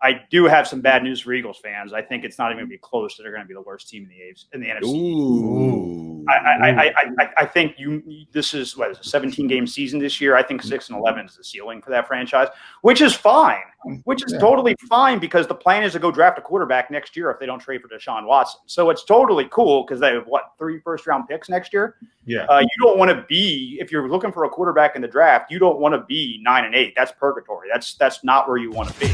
I do have some bad news for Eagles fans. I think it's not even going to be close. They're going to be the worst team in the NFC. Ooh. I think this is a 17-game season this year. I think 6-11 is the ceiling for that franchise, which is fine. Which is totally fine because the plan is to go draft a quarterback next year if they don't trade for Deshaun Watson. So it's totally cool because they have 3 first-round picks next year. Yeah. You don't want to be, if you're looking for a quarterback in the draft, you don't want to be 9-8. That's purgatory. That's not where you want to be.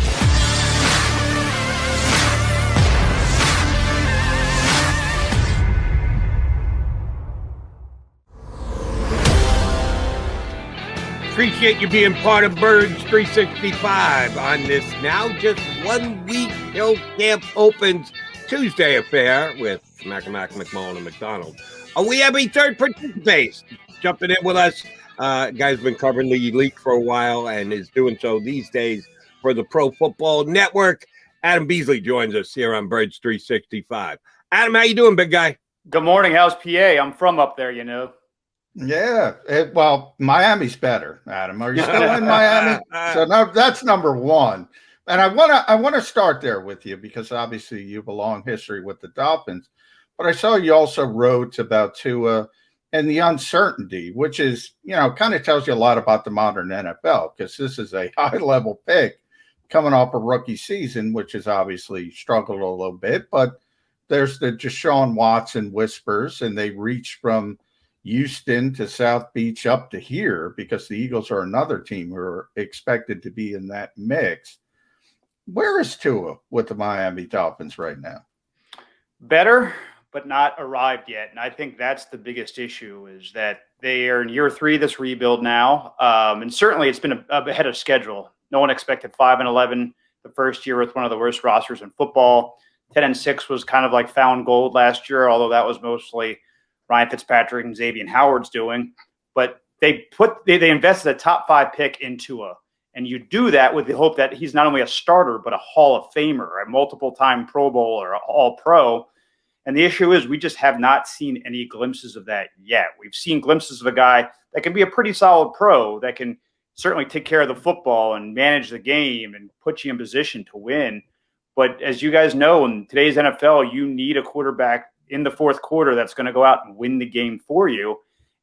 Appreciate you being part of Birds 365 on this now just 1 week till camp opens Tuesday affair with McMullen and McDonald. We have a third participant jumping in with us. Guy's been covering the league for a while and is doing so these days for the Pro Football Network. Adam Beasley joins us here on Birds 365. Adam, how you doing, big guy? Good morning. How's PA? I'm from up there, Yeah, well, Miami's better, Adam. Are you still in Miami? So now that's number one. And I want to start there with you because obviously you have a long history with the Dolphins. But I saw you also wrote about Tua and the uncertainty, which is, kind of tells you a lot about the modern NFL because this is a high-level pick coming off a rookie season, which has obviously struggled a little bit. But there's the Deshaun Watson whispers, and they reach from Houston to South Beach up to here because the Eagles are another team who are expected to be in that mix. Where is Tua with the Miami Dolphins right now? Better, but not arrived yet. And I think that's the biggest issue is that they are in year 3 of this rebuild now. And certainly it's been ahead of schedule. No one expected 5-11 the first year with one of the worst rosters in football. 10-6 was kind of like found gold last year, although that was mostly Ryan Fitzpatrick and Xavier Howard's doing, but they invested a top 5 pick in Tua, and you do that with the hope that he's not only a starter but a Hall of Famer, a multiple-time Pro Bowler, All-Pro. And the issue is we just have not seen any glimpses of that yet. We've seen glimpses of a guy that can be a pretty solid pro, that can certainly take care of the football and manage the game and put you in position to win. But as you guys know, in today's NFL, you need a quarterback in the fourth quarter that's going to go out and win the game for you.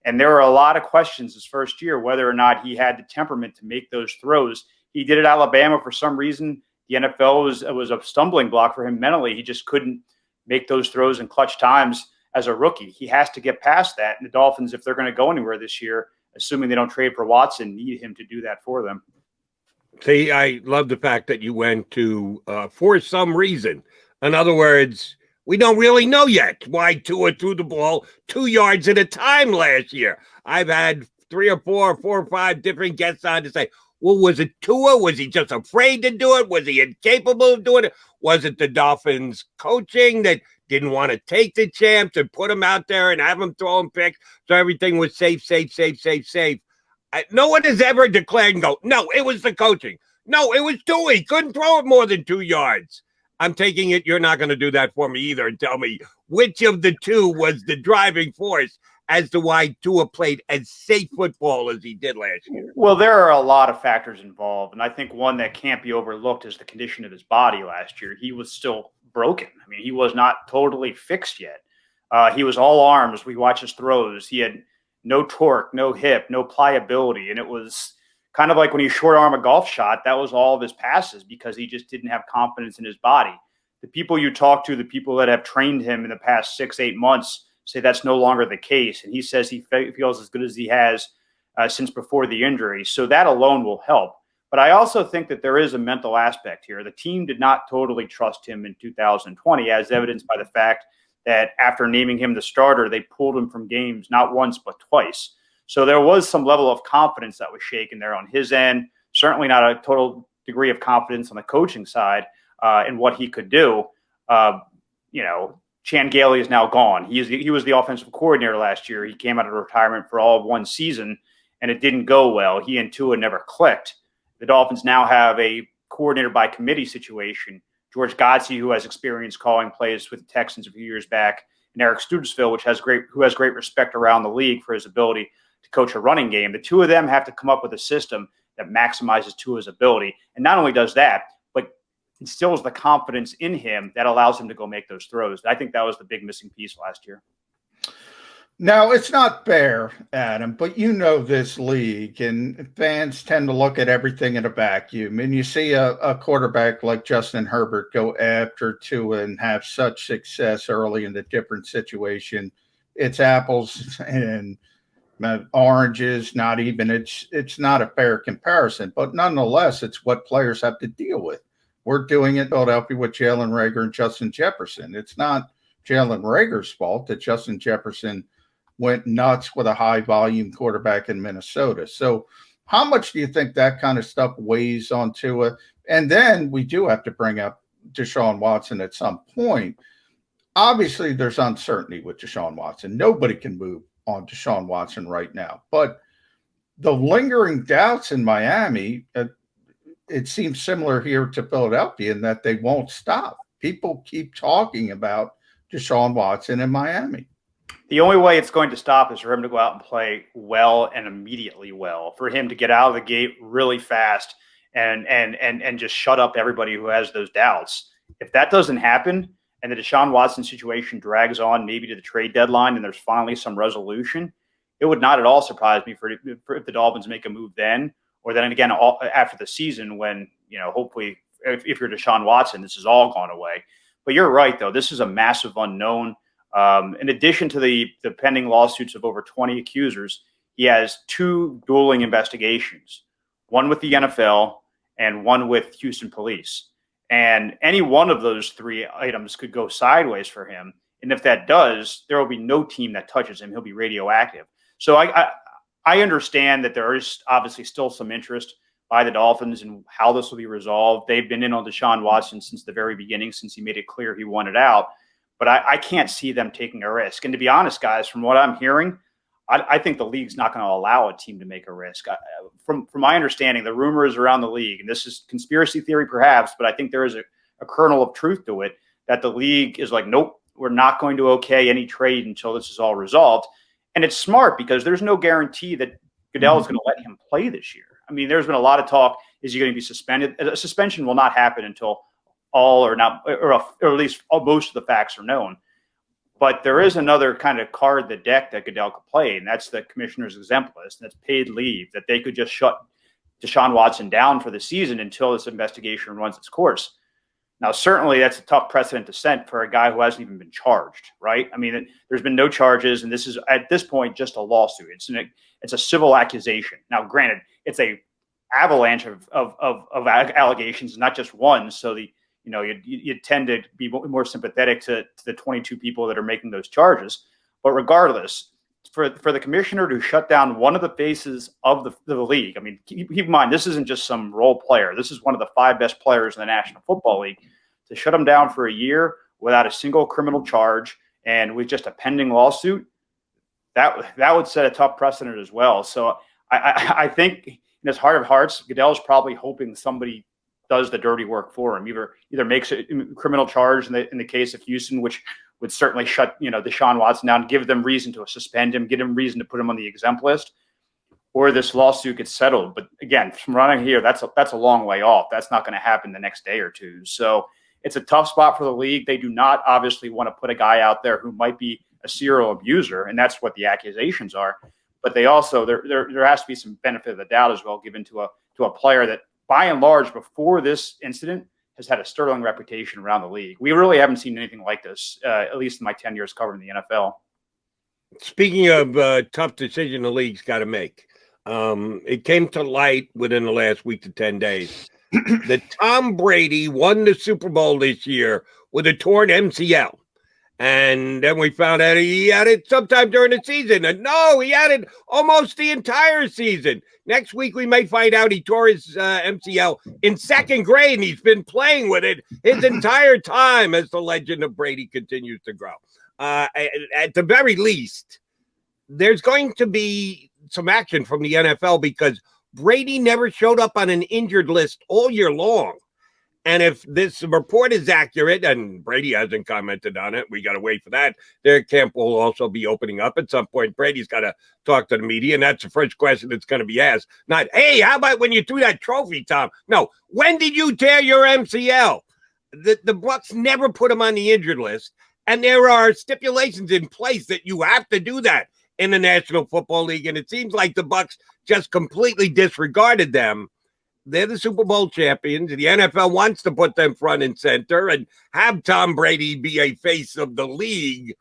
And there are a lot of questions his first year, whether or not he had the temperament to make those throws. He did at Alabama for some reason. The NFL was a stumbling block for him mentally. He just couldn't make those throws in clutch times as a rookie. He has to get past that. And the Dolphins, if they're going to go anywhere this year, assuming they don't trade for Watson, need him to do that for them. See, I love the fact that you went to for some reason. In other words, we don't really know yet why Tua threw the ball 2 yards at a time last year. I've had 3 or 4 or 5 different guests on to say, well, was it Tua? Was he just afraid to do it? Was he incapable of doing it? Was it the Dolphins coaching that didn't want to take the chance and put him out there and have him throw him picks so everything was safe? No one has ever declared and go, no, it was the coaching. No, it was Tua. He couldn't throw it more than 2 yards. I'm taking it you're not going to do that for me either and tell me which of the two was the driving force as to why Tua played as safe football as he did last year. Well, there are a lot of factors involved, and I think one that can't be overlooked is the condition of his body last year. He was still broken. I mean, he was not totally fixed yet. He was all arms. We watch his throws. He had no torque, no hip, no pliability, and it was kind of like when you short arm a golf shot, that was all of his passes because he just didn't have confidence in his body. The people you talk to, the people that have trained him in the past 6-8 months say that's no longer the case. And he says he feels as good as he has since before the injury. So that alone will help. But I also think that there is a mental aspect here. The team did not totally trust him in 2020, as evidenced by the fact that after naming him the starter, they pulled him from games not once but twice. So there was some level of confidence that was shaken there on his end. Certainly not a total degree of confidence on the coaching side in what he could do. Chan Gailey is now gone. He was the offensive coordinator last year. He came out of retirement for all of one season, and it didn't go well. He and Tua never clicked. The Dolphins now have a coordinator by committee situation. George Godsey, who has experience calling plays with the Texans a few years back, and Eric Studesville, who has great respect around the league for his ability to coach a running game. The two of them have to come up with a system that maximizes Tua's ability. And not only does that, but instills the confidence in him that allows him to go make those throws. I think that was the big missing piece last year. Now, it's not fair, Adam, but you know this league, and fans tend to look at everything in a vacuum. And you see a quarterback like Justin Herbert go after Tua and have such success early in the different situation. It's apples and oranges, not even. It's not a fair comparison, but nonetheless, it's what players have to deal with. We're doing it in Philadelphia with Jalen Reagor and Justin Jefferson. It's not Jalen Reagor's fault that Justin Jefferson went nuts with a high-volume quarterback in Minnesota. So how much do you think that kind of stuff weighs on Tua? And then we do have to bring up Deshaun Watson at some point. Obviously, there's uncertainty with Deshaun Watson. Nobody can move on Deshaun Watson right now. But the lingering doubts in Miami, it seems similar here to Philadelphia in that they won't stop. People keep talking about Deshaun Watson in Miami. The only way it's going to stop is for him to go out and play well and immediately well, for him to get out of the gate really fast and just shut up everybody who has those doubts. If that doesn't happen and the Deshaun Watson situation drags on maybe to the trade deadline and there's finally some resolution, it would not at all surprise me for if the Dolphins make a move then, or then again after the season when, hopefully if you're Deshaun Watson, this has all gone away. But you're right, though. This is a massive unknown. In addition to the pending lawsuits of over 20 accusers, he has 2 dueling investigations, one with the NFL and one with Houston police. And any one of those 3 items could go sideways for him. And if that does, there will be no team that touches him. He'll be radioactive. So I understand that there is obviously still some interest by the Dolphins in how this will be resolved. They've been in on Deshaun Watson since the very beginning, since he made it clear he wanted out. But I can't see them taking a risk. And to be honest, guys, from what I'm hearing, I think the league's not going to allow a team to make a risk. From my understanding, the rumors around the league, and this is conspiracy theory perhaps, but I think there is a kernel of truth to it, that the league is like, nope, we're not going to okay any trade until this is all resolved. And it's smart because there's no guarantee that Goodell is going to let him play this year. I mean, there's been a lot of talk, is he going to be suspended? A suspension will not happen until all or not, or at least most of the facts are known. But there is another kind of card the deck that Goodell could play, and that's the commissioner's exempt list. That's paid leave, that they could just shut Deshaun Watson down for the season until this investigation runs its course. Now, certainly that's a tough precedent to set for a guy who hasn't even been charged, right? I mean, there's been no charges, and this is at this point just a lawsuit. It's a civil accusation. Now, granted, it's a avalanche of allegations, not just one. So you tend to be more sympathetic to the 22 people that are making those charges. But regardless, for the commissioner to shut down one of the faces of the league, I mean, keep in mind, this isn't just some role player. This is one of the 5 best players in the National Football League. To shut him down for a year without a single criminal charge and with just a pending lawsuit, that would set a tough precedent as well. So I think in his heart of hearts, Goodell's probably hoping somebody does the dirty work for him. Either makes a criminal charge in the case of Houston, which would certainly shut Deshaun Watson down, give them reason to suspend him, give him reason to put him on the exempt list, or this lawsuit gets settled. But again, from running here, that's a long way off. That's not going to happen the next day or two. So it's a tough spot for the league. They do not obviously want to put a guy out there who might be a serial abuser, and that's what the accusations are. But they also there has to be some benefit of the doubt as well given to a player that, by and large, before this incident, has had a sterling reputation around the league. We really haven't seen anything like this, at least in my 10 years covering the NFL. Speaking of tough decision the league's got to make, it came to light within the last week to 10 days that Tom Brady won the Super Bowl this year with a torn MCL. And then we found out he had it sometime during the season. And no, he had it almost the entire season. Next week, we may find out he tore his MCL in 2nd grade, and he's been playing with it his entire time as the legend of Brady continues to grow. At the very least, there's going to be some action from the NFL because Brady never showed up on an injured list all year long. And if this report is accurate, and Brady hasn't commented on it, we got to wait for that. Their camp will also be opening up at some point. Brady's got to talk to the media, and that's the first question that's going to be asked. Not, hey, how about when you threw that trophy, Tom? No, when did you tear your MCL? the Bucks never put him on the injured list, and there are stipulations in place that you have to do that in the National Football League, and it seems like the Bucks just completely disregarded them. They're the Super Bowl champions. The NFL wants to put them front and center and have Tom Brady be a face of the league.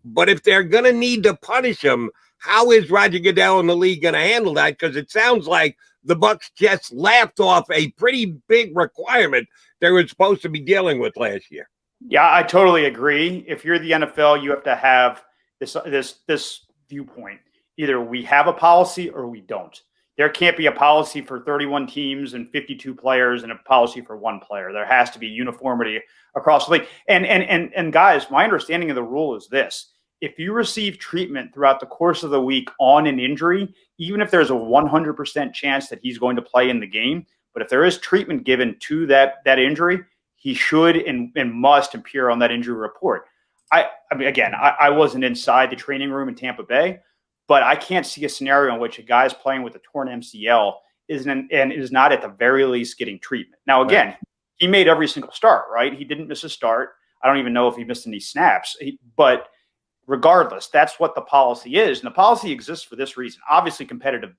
But if they're going to need to punish him, how is Roger Goodell and the league going to handle that? Because it sounds like the Bucks just laughed off a pretty big requirement they were supposed to be dealing with last year. Yeah, I totally agree. If you're the NFL, you have to have this viewpoint. Either we have a policy or we don't. There can't be a policy for 31 teams and 52 players and a policy for one player. There has to be uniformity across the league. And guys, my understanding of the rule is this. If you receive treatment throughout the course of the week on an injury, even if there's a 100% chance that he's going to play in the game, but if there is treatment given to that injury, he should and must appear on that injury report. I mean, again, I wasn't inside the training room in Tampa Bay, but I can't see a scenario in which a guy's playing with a torn MCL is not at the very least getting treatment. Now, again, he made every single start, right? He didn't miss a start. I don't even know if he missed any snaps, but regardless, that's what the policy is. And the policy exists for this reason. Obviously, competitive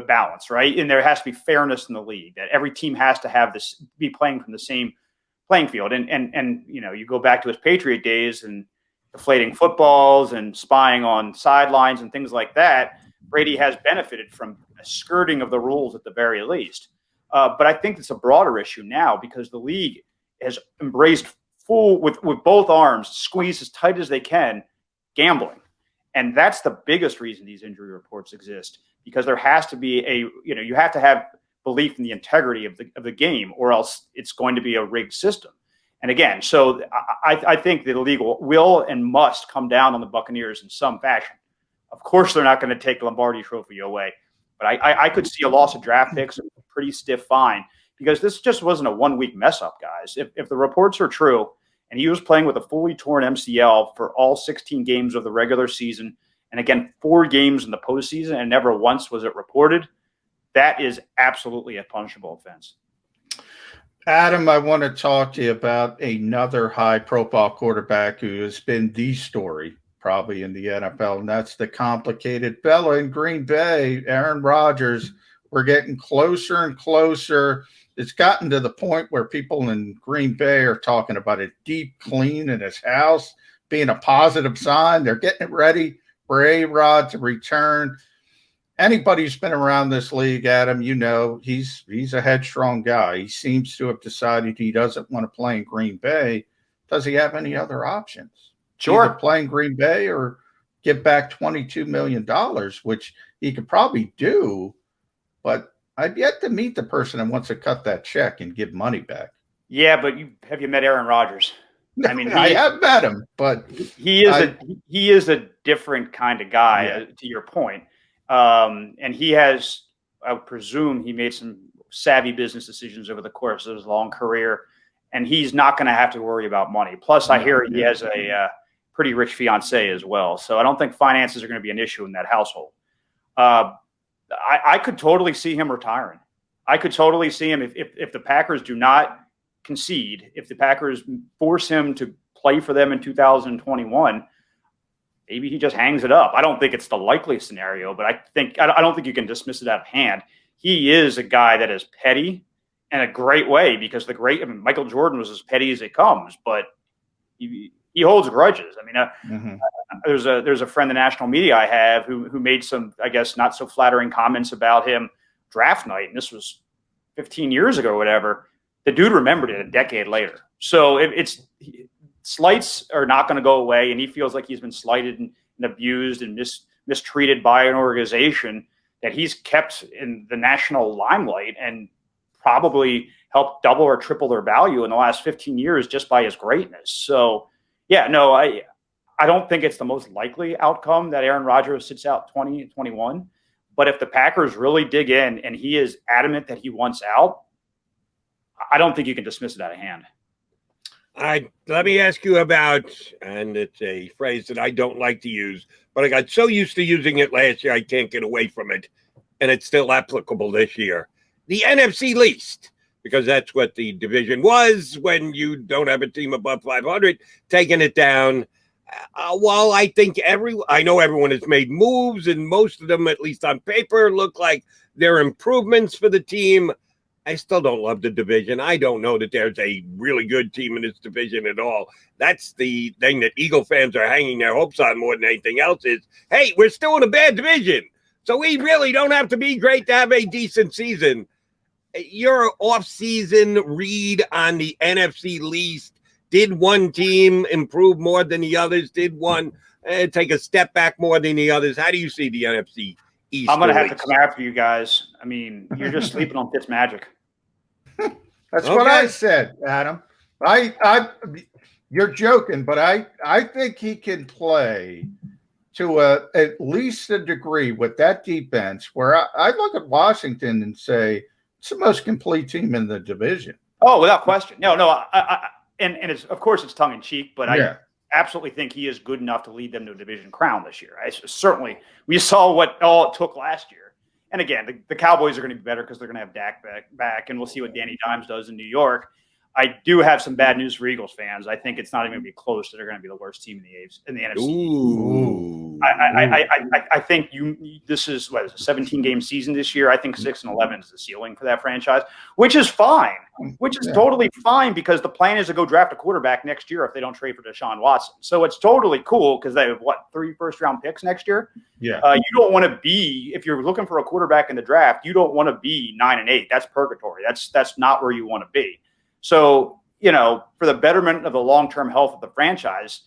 balance, right? And there has to be fairness in the league, that every team has to have this, be playing from the same playing field. And you know, you go back to his Patriot days and deflating footballs and spying on sidelines and things like that. Brady has benefited from a skirting of the rules at the very least. But I think it's a broader issue now because the league has embraced full with both arms, squeezed as tight as they can, gambling. And that's the biggest reason these injury reports exist, because there has to be you have to have belief in the integrity of the game, or else it's going to be a rigged system. And again, so I think the league will and must come down on the Buccaneers in some fashion. Of course, they're not going to take the Lombardi Trophy away, but I could see a loss of draft picks, a pretty stiff fine, because this just wasn't a 1 week mess up, guys. If the reports are true, and he was playing with a fully torn MCL for all 16 games of the regular season, and again, 4 games in the postseason, and never once was it reported, that is absolutely a punishable offense. Adam, I want to talk to you about another high-profile quarterback who has been the story probably in the NFL, and that's the complicated fella in Green Bay, Aaron Rodgers. We're getting closer and closer. It's gotten to the point where people in Green Bay are talking about a deep clean in his house being a positive sign. They're getting it ready for A-Rod to return. Anybody who's been around this league, Adam, you know, he's a headstrong guy. He seems to have decided he doesn't want to play in Green Bay. Does he have any other options? Sure. Either play in Green Bay or give back $22 million, which he could probably do, but I've yet to meet the person that wants to cut that check and give money back. Yeah, but have you met Aaron Rodgers? I mean, I have met him, but he is a different kind of guy, to your point. And he has, I would presume, he made some savvy business decisions over the course of his long career, and he's not going to have to worry about money. Plus, I hear he has a pretty rich fiance as well, so I don't think finances are going to be an issue in that household. I could totally see him retiring. I could totally see him if the Packers do not concede, if the Packers force him to play for them in 2021. Maybe he just hangs it up. I don't think it's the likely scenario, but I don't think you can dismiss it out of hand. He is a guy that is petty in a great way, because Michael Jordan was as petty as it comes, but he holds grudges. I mean, there's a friend in the national media I have who made some, I guess, not so flattering comments about him draft night, and this was 15 years ago or whatever. The dude remembered it a decade later. So slights are not going to go away, and he feels like he's been slighted and abused and mistreated by an organization that he's kept in the national limelight and probably helped double or triple their value in the last 15 years just by his greatness. So, yeah, no, I don't think it's the most likely outcome that Aaron Rodgers sits out 20 and 21. But if the Packers really dig in and he is adamant that he wants out, I don't think you can dismiss it out of hand. Let me ask you about, and it's a phrase that I don't like to use, but I got so used to using it last year, I can't get away from it, and it's still applicable this year. The NFC East. because that's what the division was when you don't have a team above 500, taking it down. While I know everyone has made moves, and most of them, at least on paper, look like they're improvements for the team, I still don't love the division. I don't know that there's a really good team in this division at all. That's the thing that Eagle fans are hanging their hopes on more than anything else is, hey, we're still in a bad division, so we really don't have to be great to have a decent season. Your off-season read on the NFC East, did one team improve more than the others? Did one take a step back more than the others? How do you see the NFC East? I'm going to have to come after you guys. I mean, you're just sleeping on Fitzmagic. That's what I said, Adam. You're joking, but I think he can play to at least a degree with that defense where I look at Washington and say it's the most complete team in the division. Oh, without question. No, and it's, of course, it's tongue in cheek, but I absolutely think he is good enough to lead them to a division crown this year. Certainly, we saw what all it took last year. And again, the Cowboys are going to be better because they're going to have Dak back, and we'll see what Danny Dimes does in New York. I do have some bad news for Eagles fans. I think it's not even going to be close. They're going to be the worst team in the NFC. Ooh. I think this is a 17-game season this year. I think 6-11 is the ceiling for that franchise, which is fine. Which is totally fine because the plan is to go draft a quarterback next year if they don't trade for Deshaun Watson. So it's totally cool because they have 3 first-round picks next year. Yeah. You don't want to be, if you're looking for a quarterback in the draft, you don't want to be 9-8. That's purgatory. That's not where you want to be. So, for the betterment of the long-term health of the franchise,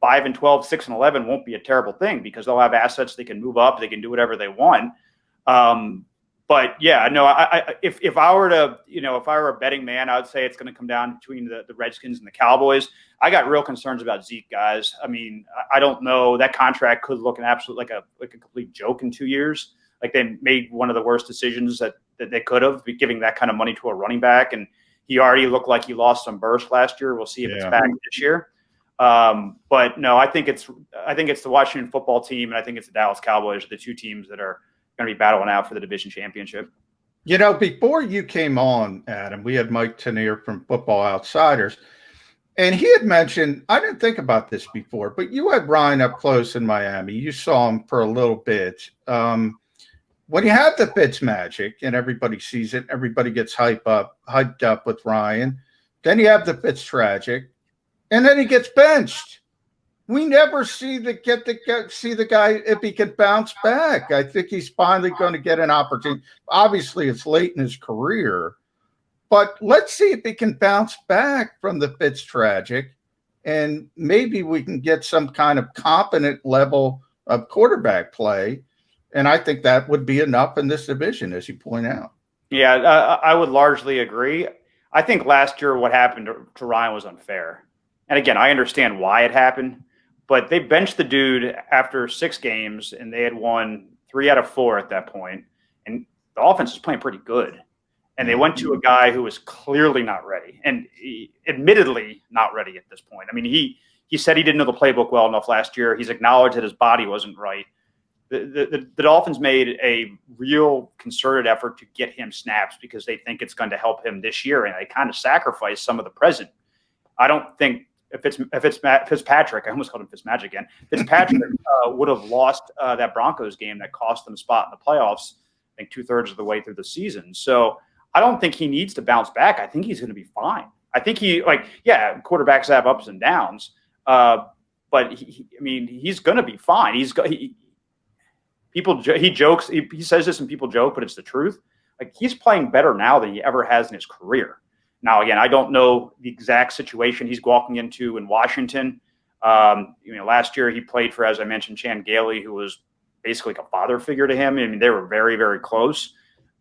5-12, 6-11 won't be a terrible thing because they'll have assets. They can move up. They can do whatever they want. But yeah, no, if I were a betting man, I would say it's going to come down between the Redskins and the Cowboys. I got real concerns about Zeke, guys. I mean, I don't know. That contract could look an absolute like a complete joke in 2 years. Like they made one of the worst decisions that they could have, giving that kind of money to a running back. And he already looked like he lost some burst last year. We'll see if it's back this year. But no, I think it's the Washington football team, and I think it's the Dallas Cowboys, the two teams that are going to be battling out for the division championship. Before you came on, Adam, we had Mike Tenier from Football Outsiders, and he had mentioned, I didn't think about this before, but you had Ryan up close in Miami. You saw him for a little bit. When you have the Fitzmagic and everybody sees it, everybody gets hyped up with Ryan. Then you have the Fitztragic, and then he gets benched. We never see the guy if he can bounce back. I think he's finally going to get an opportunity. Obviously, it's late in his career, but let's see if he can bounce back from the Fitztragic, and maybe we can get some kind of competent level of quarterback play. And I think that would be enough in this division, as you point out. Yeah, I would largely agree. I think last year what happened to Ryan was unfair. And again, I understand why it happened, but they benched the dude after 6 games, and they had won 3 out of 4 at that point. And the offense was playing pretty good. And they went to a guy who was clearly not ready, and admittedly not ready at this point. I mean, he said he didn't know the playbook well enough last year. He's acknowledged that his body wasn't right. The Dolphins made a real concerted effort to get him snaps because they think it's going to help him this year, and they kind of sacrificed some of the present. I don't think if it's Fitzpatrick, I almost called him Fitzmagic again. Fitzpatrick would have lost that Broncos game that cost them a spot in the playoffs, I think 2/3 of the way through the season. So I don't think he needs to bounce back. I think he's going to be fine. I think quarterbacks have ups and downs, but he's going to be fine. He jokes. He says this and people joke, but it's the truth. Like, he's playing better now than he ever has in his career. Now, again, I don't know the exact situation he's walking into in Washington. Last year he played for, as I mentioned, Chan Gailey, who was basically like a father figure to him. I mean, they were very, very close.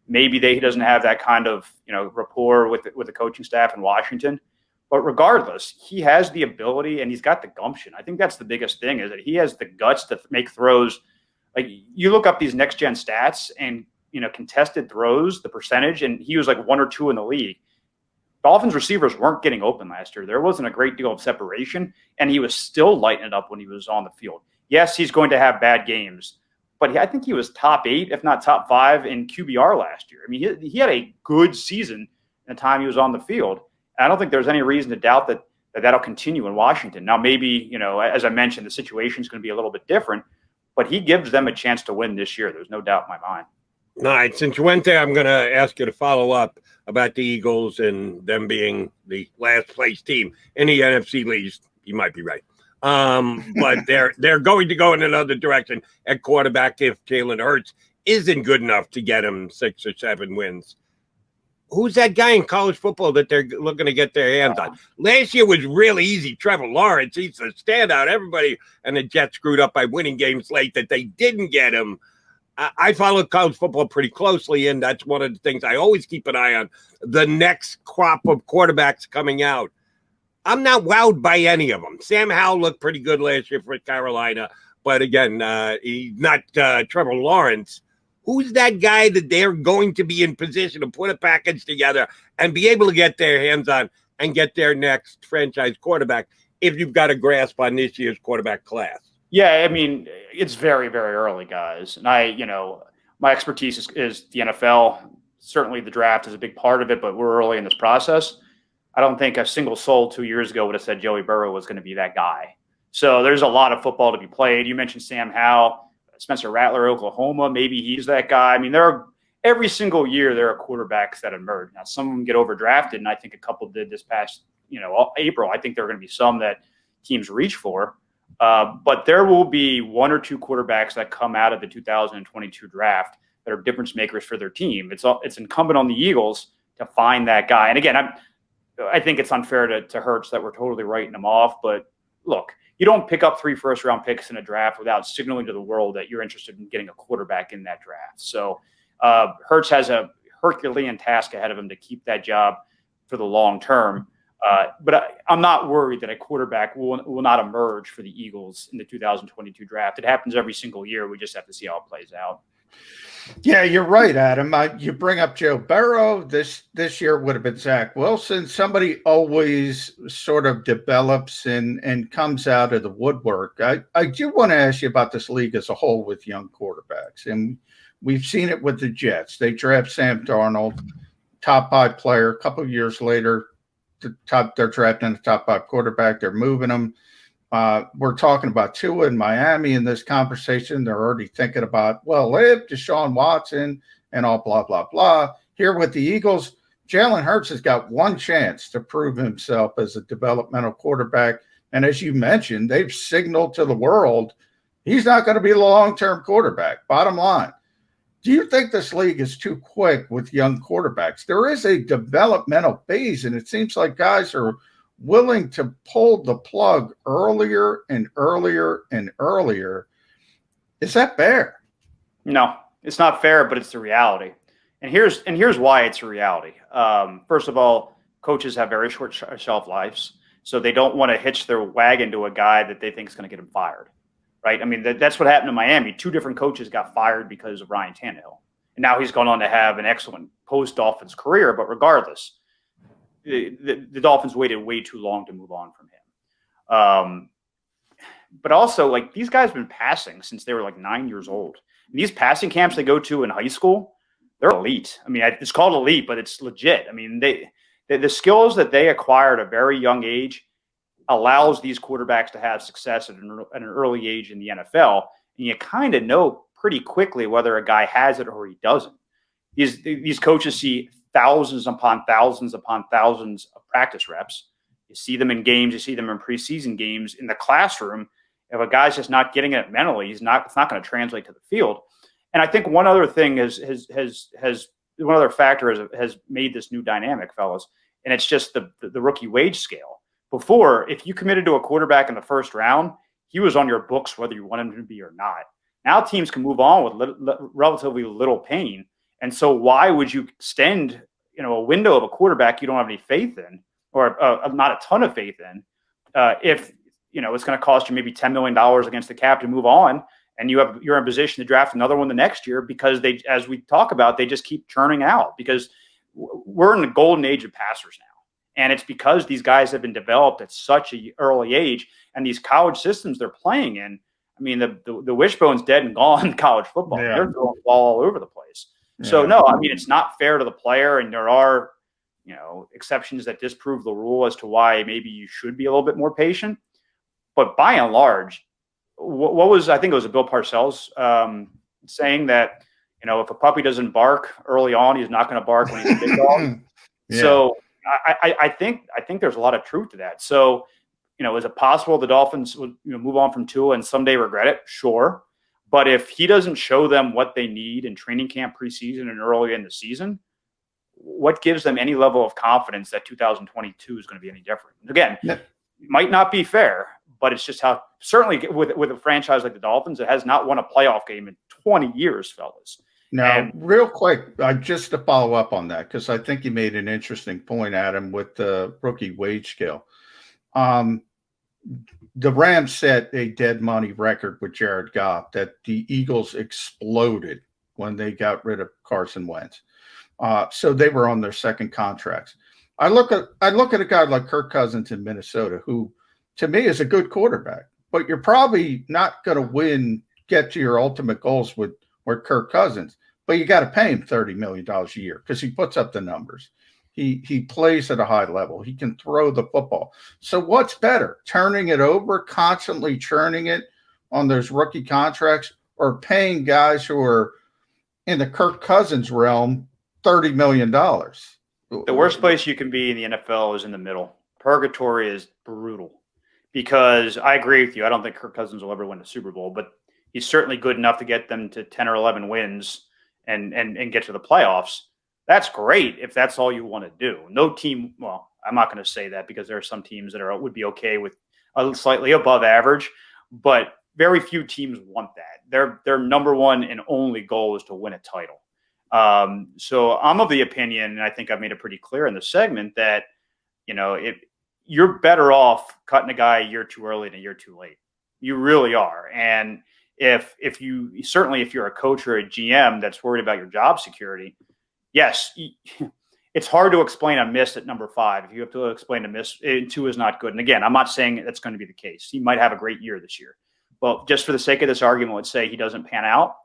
Maybe he doesn't have that kind of rapport with the coaching staff in Washington. But regardless, he has the ability and he's got the gumption. I think that's the biggest thing, is that he has the guts to make throws. Like, you look up these next gen stats and, contested throws, the percentage, and he was like 1 or 2 in the league. Dolphins receivers weren't getting open last year. There wasn't a great deal of separation, and he was still lighting it up when he was on the field. Yes, he's going to have bad games, but I think he was top 8, if not top 5 in QBR last year. I mean, he had a good season in the time he was on the field. And I don't think there's any reason to doubt that'll continue in Washington. Now, maybe, as I mentioned, the situation is going to be a little bit different, but he gives them a chance to win this year. There's no doubt in my mind. All right. Since you went there, I'm going to ask you to follow up about the Eagles and them being the last place team in the NFC East. You might be right. But they're going to go in another direction at quarterback if Jalen Hurts isn't good enough to get him 6 or 7 wins. Who's that guy in college football that they're looking to get their hands on? Last year was really easy. Trevor Lawrence, he's a standout. Everybody and the Jets screwed up by winning games late that they didn't get him. I follow college football pretty closely, and that's one of the things I always keep an eye on, the next crop of quarterbacks coming out. I'm not wowed by any of them. Sam Howell looked pretty good last year for Carolina, but again, he's not Trevor Lawrence. Who's that guy that they're going to be in position to put a package together and be able to get their hands on and get their next franchise quarterback if you've got a grasp on this year's quarterback class? Yeah, I mean, it's very, very early, guys. And my expertise is the NFL. Certainly the draft is a big part of it, but we're early in this process. I don't think a single soul 2 years ago would have said Joey Burrow was going to be that guy. So there's a lot of football to be played. You mentioned Sam Howell, Spencer Rattler, Oklahoma. Maybe he's that guy. I mean, every single year there are quarterbacks that emerge. Now, some of them get overdrafted, and I think a couple did this past, April. I think there are going to be some that teams reach for. But there will be 1 or 2 quarterbacks that come out of the 2022 draft that are difference makers for their team. It's incumbent on the Eagles to find that guy. And again, I think it's unfair to Hurts that we're totally writing him off. But look, you don't pick up 3 first-round picks in a draft without signaling to the world that you're interested in getting a quarterback in that draft. So Hurts has a Herculean task ahead of him to keep that job for the long term. But I'm not worried that a quarterback will not emerge for the Eagles in the 2022 draft. It happens every single year. We just have to see how it plays out. Yeah, you're right, Adam. You bring up Joe Burrow. This year would have been Zach Wilson. Somebody always sort of develops and comes out of the woodwork. I do want to ask you about this league as a whole with young quarterbacks. And we've seen it with the Jets. They draft Sam Darnold, top 5 player. A couple of years later, they're drafting a top 5 quarterback. They're moving them. We're talking about Tua in Miami in this conversation. They're already thinking about, if Deshaun Watson and all blah, blah, blah. Here with the Eagles, Jalen Hurts has got one chance to prove himself as a developmental quarterback. And as you mentioned, they've signaled to the world he's not going to be the long-term quarterback. Bottom line. Do you think this league is too quick with young quarterbacks? There is a developmental phase, and it seems like guys are willing to pull the plug earlier and earlier and earlier. Is that fair? No, it's not fair, but it's the reality. And here's why it's a reality. First of all, coaches have very short shelf lives, so they don't want to hitch their wagon to a guy that they think is going to get him fired. Right. I mean, that's what happened in Miami. 2 different coaches got fired because of Ryan Tannehill. And now he's gone on to have an excellent post-Dolphins career. But regardless, the Dolphins waited way too long to move on from him. But also, these guys have been passing since they were 9 years old. And these passing camps they go to in high school, they're elite. I mean, it's called elite, but it's legit. I mean, the skills that they acquire at a very young age allows these quarterbacks to have success at an early age in the NFL. And you kind of know pretty quickly whether a guy has it or he doesn't. These coaches see thousands upon thousands upon thousands of practice reps. You see them in games, you see them in preseason games. In the classroom, if a guy's just not getting it mentally, it's not going to translate to the field. And I think one other thing one other factor has made this new dynamic, fellas, and it's just the rookie wage scale. Before, if you committed to a quarterback in the first round, he was on your books whether you wanted him to be or not. Now teams can move on with relatively little pain. And so why would you extend, a window of a quarterback you don't have any faith in, or not a ton of faith in, if, it's going to cost you maybe $10 million against the cap to move on, and you're in position to draft another one the next year because they, as we talk about, they just keep churning out because we're in the golden age of passers now. And it's because these guys have been developed at such an early age, and these college systems they're playing in. I mean, the wishbone's dead and gone in college football. Yeah. They're throwing the ball all over the place. Yeah. So no, I mean, it's not fair to the player, and there are, exceptions that disprove the rule as to why maybe you should be a little bit more patient. But by and large, what was, I think it was Bill Parcells saying that, if a puppy doesn't bark early on, he's not going to bark when he's a big dog. Yeah. So I think there's a lot of truth to that. So, is it possible the Dolphins would move on from Tua and someday regret it? Sure. But if he doesn't show them what they need in training camp, preseason, and early in the season, what gives them any level of confidence that 2022 is going to be any different? Again, it might not be fair, but it's just how, certainly with a franchise like the Dolphins, it has not won a playoff game in 20 years, fellas. Now, real quick, just to follow up on that, because I think you made an interesting point, Adam, with the rookie wage scale. The Rams set a dead money record with Jared Goff that the Eagles exploded when they got rid of Carson Wentz. So they were on their second contracts. I look at a guy like Kirk Cousins in Minnesota, who to me is a good quarterback, but you're probably not going to get to your ultimate goals with Kirk Cousins, but you got to pay him $30 million a year because he puts up the numbers. He plays at a high level. He can throw the football. So what's better, turning it over, constantly churning it on those rookie contracts, or paying guys who are in the Kirk Cousins realm $30 million? The worst place you can be in the NFL is in the middle. Purgatory is brutal because I agree with you. I don't think Kirk Cousins will ever win a Super Bowl, but he's certainly good enough to get them to 10 or 11 wins and get to the playoffs. That's great if that's all you want to do. No team, well, I'm not going to say that because there are some teams that would be okay with a slightly above average, but very few teams want that. Their number one and only goal is to win a title. So I'm of the opinion, and I think I've made it pretty clear in the segment, that if you're better off cutting a guy a year too early than a year too late. You really are. And if you're a coach or a GM that's worried about your job security, yes, it's hard to explain a miss at number 5. If you have to explain a miss, 2 is not good. And again, I'm not saying that's going to be the case. He might have a great year this year. Well, just for the sake of this argument, let's say he doesn't pan out.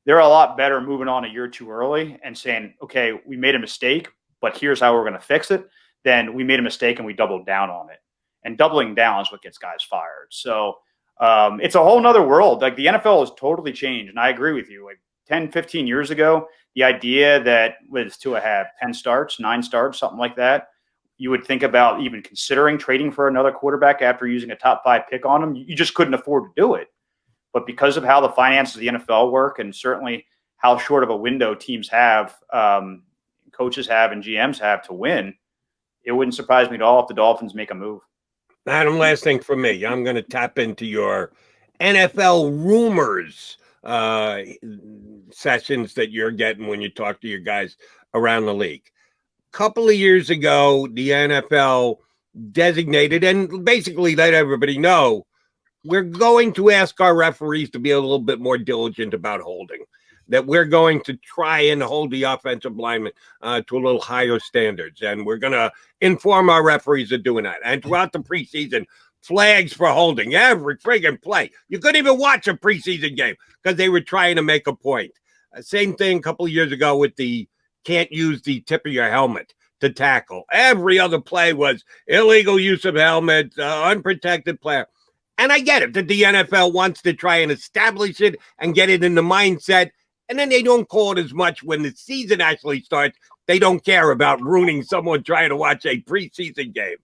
They're a lot better moving on a year too early and saying, okay, we made a mistake, but here's how we're going to fix it. Then we made a mistake and we doubled down on it. And doubling down is what gets guys fired. So it's a whole nother world. Like, the NFL has totally changed. And I agree with you. Like 10, 15 years ago, the idea that was to have 10 starts, 9 starts, something like that, you would think about even considering trading for another quarterback after using a top 5 pick on him. You just couldn't afford to do it. But because of how the finances of the NFL work, and certainly how short of a window teams have, coaches have, and GMs have to win, it wouldn't surprise me at all if the Dolphins make a move. Adam, last thing for me. I'm going to tap into your NFL rumors sessions that you're getting when you talk to your guys around the league. A couple of years ago, the NFL designated and basically let everybody know, we're going to ask our referees to be a little bit more diligent about holding, that we're going to try and hold the offensive linemen to a little higher standards. And we're going to inform our referees of doing that. And throughout the preseason, flags for holding every friggin' play. You couldn't even watch a preseason game because they were trying to make a point. Same thing a couple of years ago with the can't use the tip of your helmet to tackle. Every other play was illegal use of helmet, unprotected player. And I get it that the NFL wants to try and establish it and get it in the mindset. And then they don't call it as much when the season actually starts. They don't care about ruining someone trying to watch a preseason game.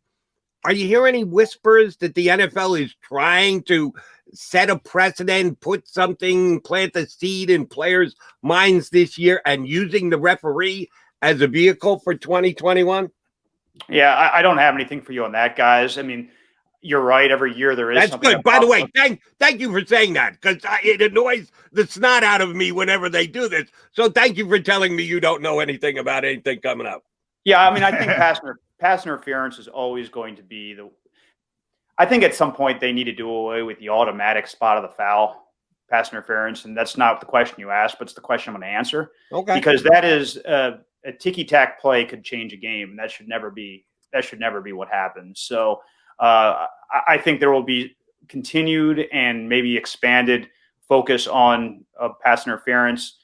Are you hearing any whispers that the NFL is trying to set a precedent, put something, plant a seed in players' minds this year and using the referee as a vehicle for 2021? Yeah, I don't have anything for you on that, guys. I mean, you're right. Every year there is That's something. Good. By the way, thank you for saying that, because it annoys the snot out of me whenever they do this. So thank you for telling me you don't know anything about anything coming up. Yeah, I mean, I think pass interference is always going to be I think at some point they need to do away with the automatic spot of the foul, pass interference, and that's not the question you asked, but it's the question I'm going to answer. Okay. Because that is a ticky-tack play could change a game, and that should never be what happens. So I think there will be continued and maybe expanded focus on pass interference.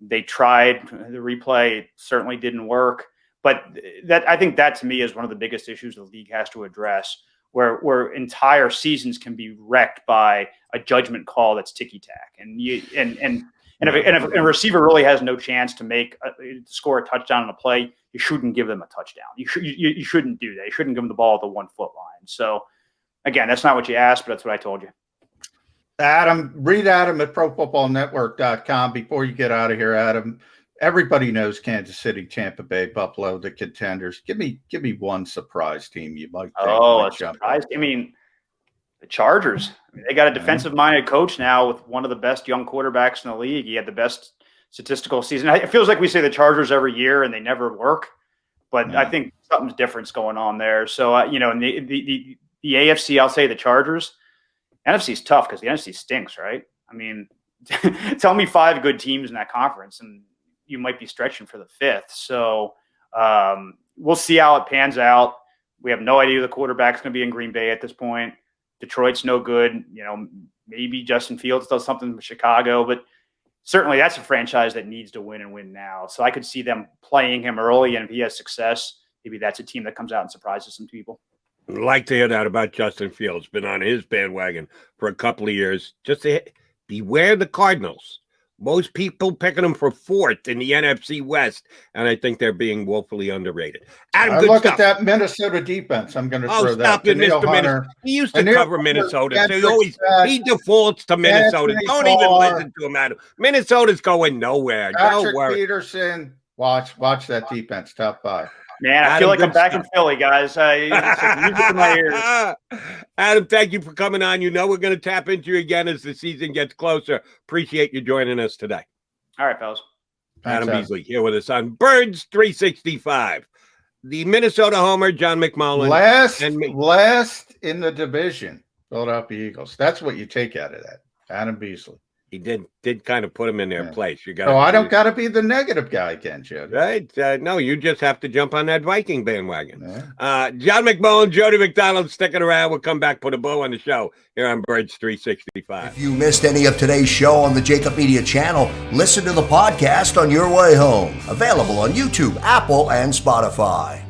They tried the replay; it certainly didn't work. But I think that to me is one of the biggest issues the league has to address, where entire seasons can be wrecked by a judgment call that's ticky tack. And if a receiver really has no chance to score a touchdown on a play, you shouldn't give them a touchdown. You shouldn't do that. You shouldn't give them the ball at the 1 foot line. So again, that's not what you asked, but that's what I told you. Adam, read Adam at ProFootballNetwork.com before you get out of here, Adam. Everybody knows Kansas City, Tampa Bay, Buffalo, the contenders. Give me one surprise team you might think might jump. Surprise! I mean, the Chargers. I mean, they got a defensive-minded coach now with one of the best young quarterbacks in the league. He had the best statistical season. It feels like we say the Chargers every year and they never work, but I think something's different's going on there. So in the AFC, I'll say the Chargers. NFC's tough because the NFC stinks, right? I mean, tell me 5 good teams in that conference, and you might be stretching for the 5th. So we'll see how it pans out. We have no idea who the quarterback's going to be in Green Bay at this point. Detroit's no good. Maybe Justin Fields does something with Chicago, but certainly that's a franchise that needs to win and win now. So I could see them playing him early, and if he has success, maybe that's a team that comes out and surprises some people. I'd like to hear that about Justin Fields. Been on his bandwagon for a couple of years. Just beware the Cardinals. Most people picking them for 4th in the NFC West, and I think they're being woefully underrated. Adam, good look stuff. at that Minnesota defense. I'm going to throw stop that. it, Mr. Minnesota. He used to cover Minnesota. So he defaults to Minnesota. Don't even listen to him, Adam. Minnesota's going nowhere. Don't worry. Peterson, watch that defense. Top 5. Man, I feel like I'm back in Philly, guys. It's like music in my ears. Adam, thank you for coming on. We're going to tap into you again as the season gets closer. Appreciate you joining us today. All right, fellas. Adam Beasley here with us on Birds 365. The Minnesota homer, John McMullen. Last in the division, Philadelphia Eagles. That's what you take out of that. Adam Beasley. He did kind of put him in their place. I don't got to be the negative guy again, Jody. Right? No, you just have to jump on that Viking bandwagon. Yeah. John McMullen, Jody McDonald sticking around. We'll come back, put a bow on the show here on Birds 365. If you missed any of today's show on the JAKIB Media channel, listen to the podcast on your way home. Available on YouTube, Apple, and Spotify.